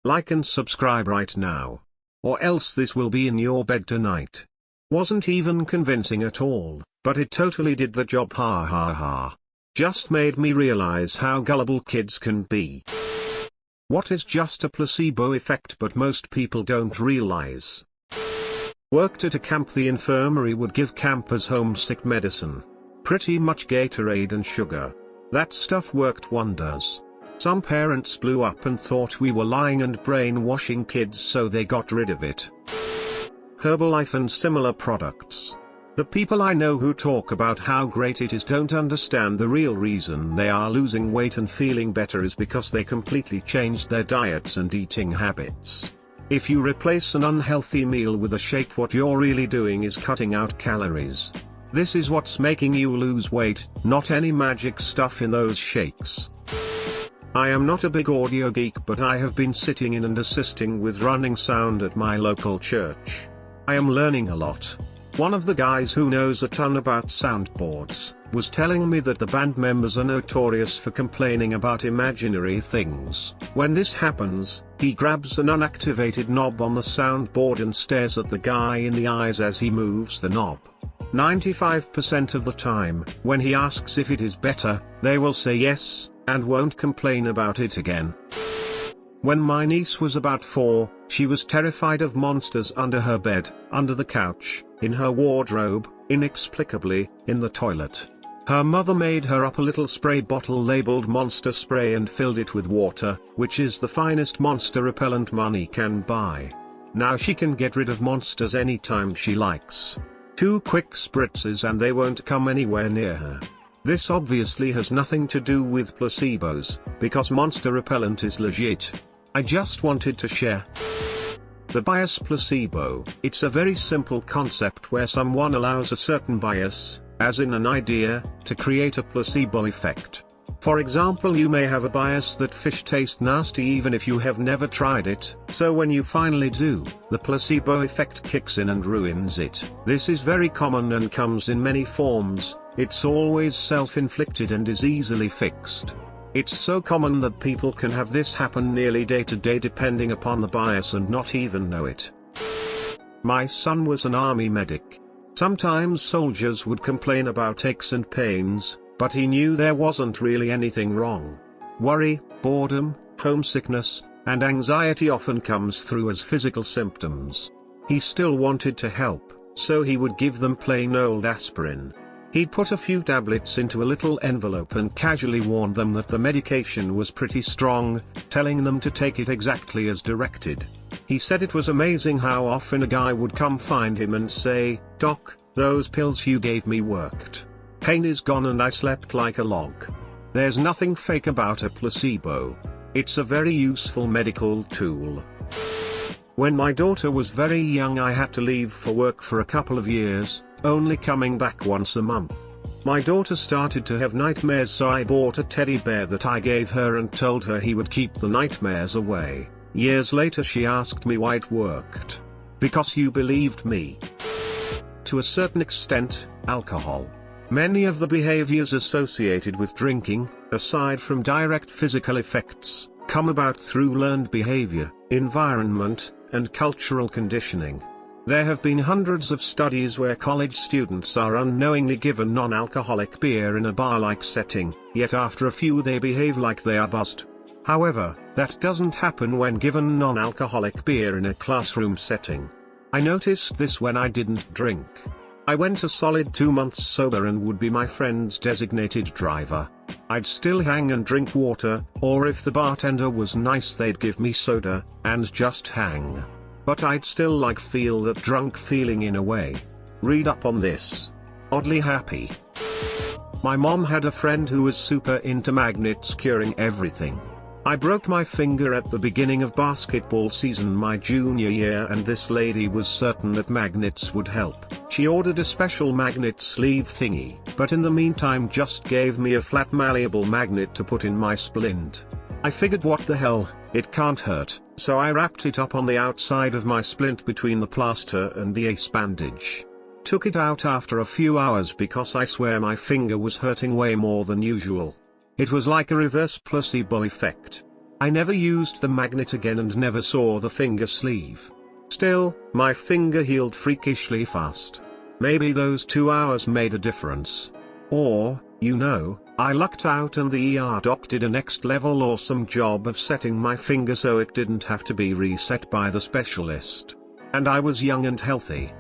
Like and subscribe right now. Or else this will be in your bed tonight. Wasn't even convincing at all, but it totally did the job, ha ha ha. Just made me realize how gullible kids can be. What is just a placebo effect but most people don't realize? Worked at a camp. The infirmary would give campers homesick medicine. Pretty much Gatorade and sugar. That stuff worked wonders. Some parents blew up and thought we were lying and brainwashing kids, so they got rid of it. Herbalife and similar products. The people I know who talk about how great it is don't understand the real reason they are losing weight and feeling better is because they completely changed their diets and eating habits. If you replace an unhealthy meal with a shake, what you're really doing is cutting out calories. This is what's making you lose weight, not any magic stuff in those shakes. I am not a big audio geek, but I have been sitting in and assisting with running sound at my local church. I am learning a lot. One of the guys who knows a ton about soundboards was telling me that the band members are notorious for complaining about imaginary things. When this happens, he grabs an unactivated knob on the soundboard and stares at the guy in the eyes as he moves the knob. 95% of the time, when he asks if it is better, they will say yes, and won't complain about it again. When my niece was about 4, she was terrified of monsters under her bed, under the couch, in her wardrobe, inexplicably, in the toilet. Her mother made her up a little spray bottle labeled Monster Spray and filled it with water, which is the finest monster repellent money can buy. Now she can get rid of monsters anytime she likes. 2 quick spritzes and they won't come anywhere near her. This obviously has nothing to do with placebos, because monster repellent is legit. I just wanted to share. The bias placebo. It's a very simple concept where someone allows a certain bias, as in an idea, to create a placebo effect. For example, you may have a bias that fish taste nasty even if you have never tried it, so when you finally do, the placebo effect kicks in and ruins it. This is very common and comes in many forms. It's always self-inflicted and is easily fixed. It's so common that people can have this happen nearly day to day depending upon the bias and not even know it. My son was an army medic. Sometimes soldiers would complain about aches and pains, but he knew there wasn't really anything wrong. Worry, boredom, homesickness, and anxiety often comes through as physical symptoms. He still wanted to help, so he would give them plain old aspirin. He'd put a few tablets into a little envelope and casually warned them that the medication was pretty strong, telling them to take it exactly as directed. He said it was amazing how often a guy would come find him and say, "Doc, those pills you gave me worked. Pain is gone and I slept like a log." There's nothing fake about a placebo. It's a very useful medical tool. When my daughter was very young, I had to leave for work for a couple of years, only coming back once a month. My daughter started to have nightmares, so I bought a teddy bear that I gave her and told her he would keep the nightmares away. Years later she asked me why it worked. Because you believed me. To a certain extent, alcohol. Many of the behaviors associated with drinking, aside from direct physical effects, come about through learned behavior, environment, and cultural conditioning. There have been hundreds of studies where college students are unknowingly given non-alcoholic beer in a bar-like setting, yet after a few they behave like they are buzzed. However, that doesn't happen when given non-alcoholic beer in a classroom setting. I noticed this when I didn't drink. I went a solid 2 months sober and would be my friend's designated driver. I'd still hang and drink water, or if the bartender was nice they'd give me soda, and just hang. But I'd still feel that drunk feeling in a way. Read up on this. Oddly happy. My mom had a friend who was super into magnets curing everything. I broke my finger at the beginning of basketball season my junior year and this lady was certain that magnets would help. She ordered a special magnet sleeve thingy, but in the meantime just gave me a flat malleable magnet to put in my splint. I figured, what the hell, it can't hurt, so I wrapped it up on the outside of my splint between the plaster and the ace bandage. Took it out after a few hours because I swear my finger was hurting way more than usual. It was like a reverse placebo effect. I never used the magnet again and never saw the finger sleeve. Still, my finger healed freakishly fast. Maybe those 2 hours made a difference. Or, I lucked out and the ER doc did a next level awesome job of setting my finger so it didn't have to be reset by the specialist. And I was young and healthy.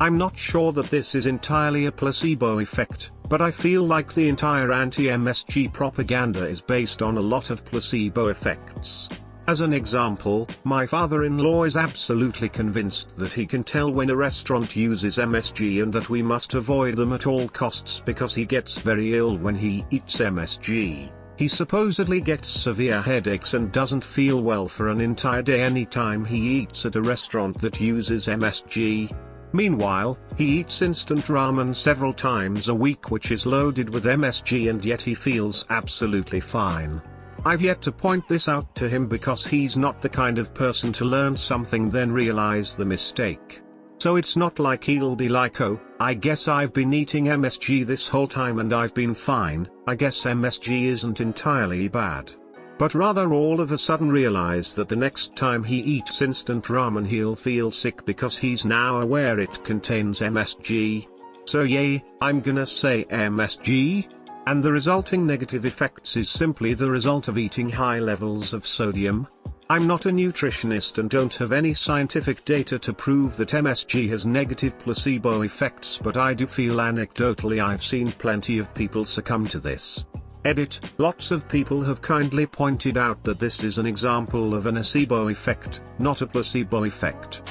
I'm not sure that this is entirely a placebo effect, but I feel like the entire anti-MSG propaganda is based on a lot of placebo effects. As an example, my father-in-law is absolutely convinced that he can tell when a restaurant uses MSG and that we must avoid them at all costs because he gets very ill when he eats MSG. He supposedly gets severe headaches and doesn't feel well for an entire day anytime he eats at a restaurant that uses MSG. Meanwhile, he eats instant ramen several times a week which is loaded with MSG and yet he feels absolutely fine. I've yet to point this out to him because he's not the kind of person to learn something then realize the mistake. So it's not like he'll be like, oh, I guess I've been eating MSG this whole time and I've been fine, I guess MSG isn't entirely bad. But rather all of a sudden realize that the next time he eats instant ramen he'll feel sick because he's now aware it contains MSG. So yay, I'm gonna say MSG? And the resulting negative effects is simply the result of eating high levels of sodium. I'm not a nutritionist and don't have any scientific data to prove that MSG has negative placebo effects, but I do feel anecdotally I've seen plenty of people succumb to this. Edit, lots of people have kindly pointed out that this is an example of a nocebo effect, not a placebo effect.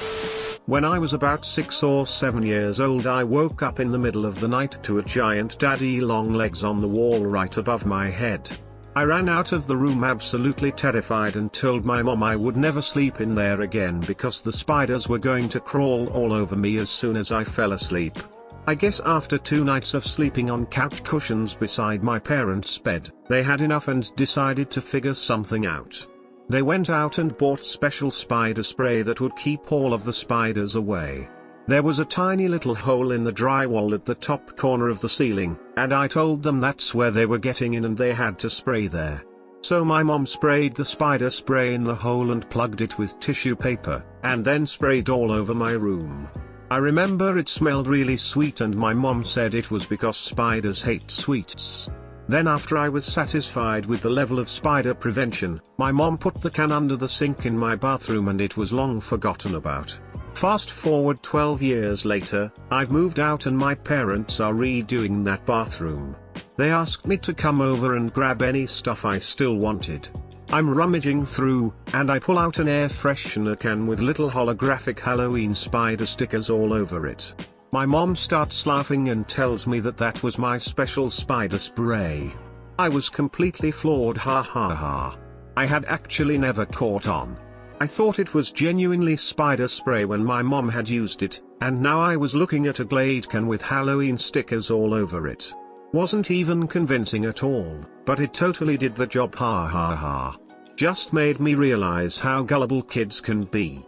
When I was about 6 or 7 years old I woke up in the middle of the night to a giant daddy long legs on the wall right above my head. I ran out of the room absolutely terrified and told my mom I would never sleep in there again because the spiders were going to crawl all over me as soon as I fell asleep. I guess after 2 nights of sleeping on couch cushions beside my parents' bed, they had enough and decided to figure something out. They went out and bought special spider spray that would keep all of the spiders away. There was a tiny little hole in the drywall at the top corner of the ceiling, and I told them that's where they were getting in and they had to spray there. So my mom sprayed the spider spray in the hole and plugged it with tissue paper, and then sprayed all over my room. I remember it smelled really sweet and my mom said it was because spiders hate sweets. Then after I was satisfied with the level of spider prevention, my mom put the can under the sink in my bathroom and it was long forgotten about. Fast forward 12 years later, I've moved out and my parents are redoing that bathroom. They asked me to come over and grab any stuff I still wanted. I'm rummaging through, and I pull out an air freshener can with little holographic Halloween spider stickers all over it. My mom starts laughing and tells me that that was my special spider spray. I was completely floored, ha ha ha. I had actually never caught on. I thought it was genuinely spider spray when my mom had used it, and now I was looking at a Glade can with Halloween stickers all over it. Wasn't even convincing at all, but it totally did the job, ha ha ha. Just made me realize how gullible kids can be.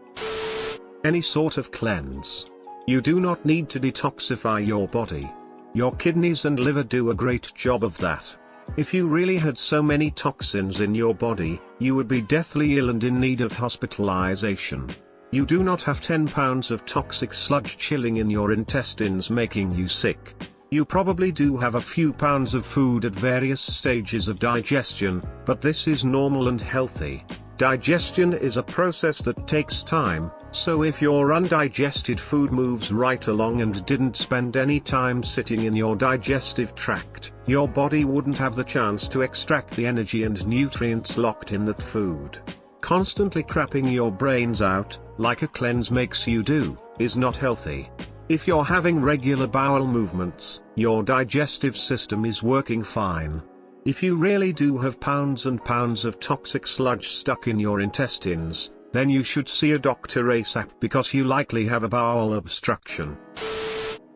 Any sort of cleanse. You do not need to detoxify your body. Your kidneys and liver do a great job of that. If you really had so many toxins in your body, you would be deathly ill and in need of hospitalization. You do not have 10 pounds of toxic sludge chilling in your intestines making you sick. You probably do have a few pounds of food at various stages of digestion, but this is normal and healthy. Digestion is a process that takes time, so if your undigested food moves right along and didn't spend any time sitting in your digestive tract, your body wouldn't have the chance to extract the energy and nutrients locked in that food. Constantly crapping your brains out, like a cleanse makes you do, is not healthy. If you're having regular bowel movements, your digestive system is working fine. If you really do have pounds and pounds of toxic sludge stuck in your intestines, then you should see a doctor ASAP because you likely have a bowel obstruction.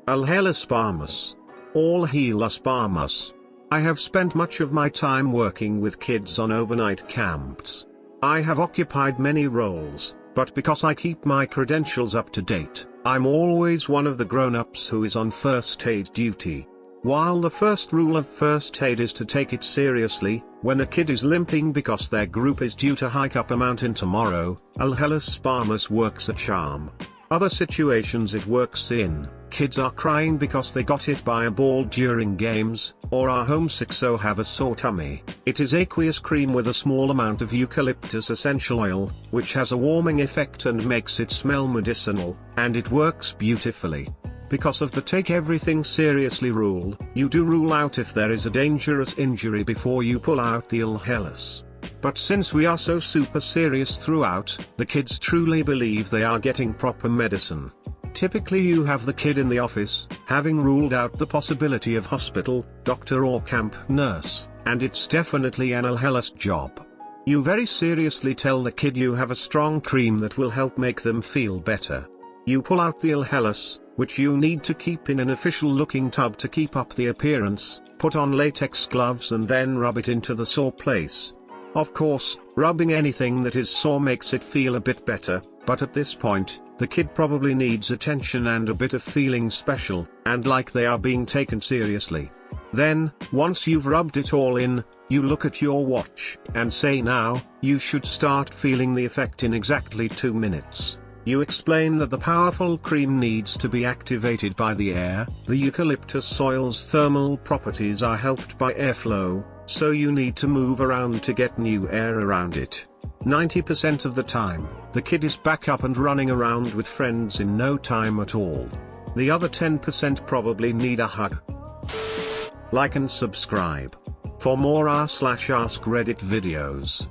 All hail Asparmus. All hail Asparmus. I have spent much of my time working with kids on overnight camps. I have occupied many roles, but because I keep my credentials up to date, I'm always one of the grown-ups who is on first aid duty. While the first rule of first aid is to take it seriously, when a kid is limping because their group is due to hike up a mountain tomorrow, Alhelus Barmus works a charm. Other situations it works in: kids are crying because they got hit by a ball during games, or are homesick so have a sore tummy. It is aqueous cream with a small amount of eucalyptus essential oil, which has a warming effect and makes it smell medicinal, and it works beautifully. Because of the take everything seriously rule, you do rule out if there is a dangerous injury before you pull out the Alhelus. But since we are so super serious throughout, the kids truly believe they are getting proper medicine. Typically you have the kid in the office, having ruled out the possibility of hospital, doctor or camp nurse, and it's definitely an Alhelus job. You very seriously tell the kid you have a strong cream that will help make them feel better. You pull out the Alhelus, which you need to keep in an official looking tub to keep up the appearance, put on latex gloves and then rub it into the sore place. Of course, rubbing anything that is sore makes it feel a bit better, but at this point, the kid probably needs attention and a bit of feeling special, and like they are being taken seriously. Then, once you've rubbed it all in, you look at your watch and say now, you should start feeling the effect in exactly 2 minutes. You explain that the powerful cream needs to be activated by the air. The eucalyptus soil's thermal properties are helped by airflow, so you need to move around to get new air around it. 90% of the time, the kid is back up and running around with friends in no time at all. The other 10% probably need a hug. Like and subscribe for more r/ask Reddit videos.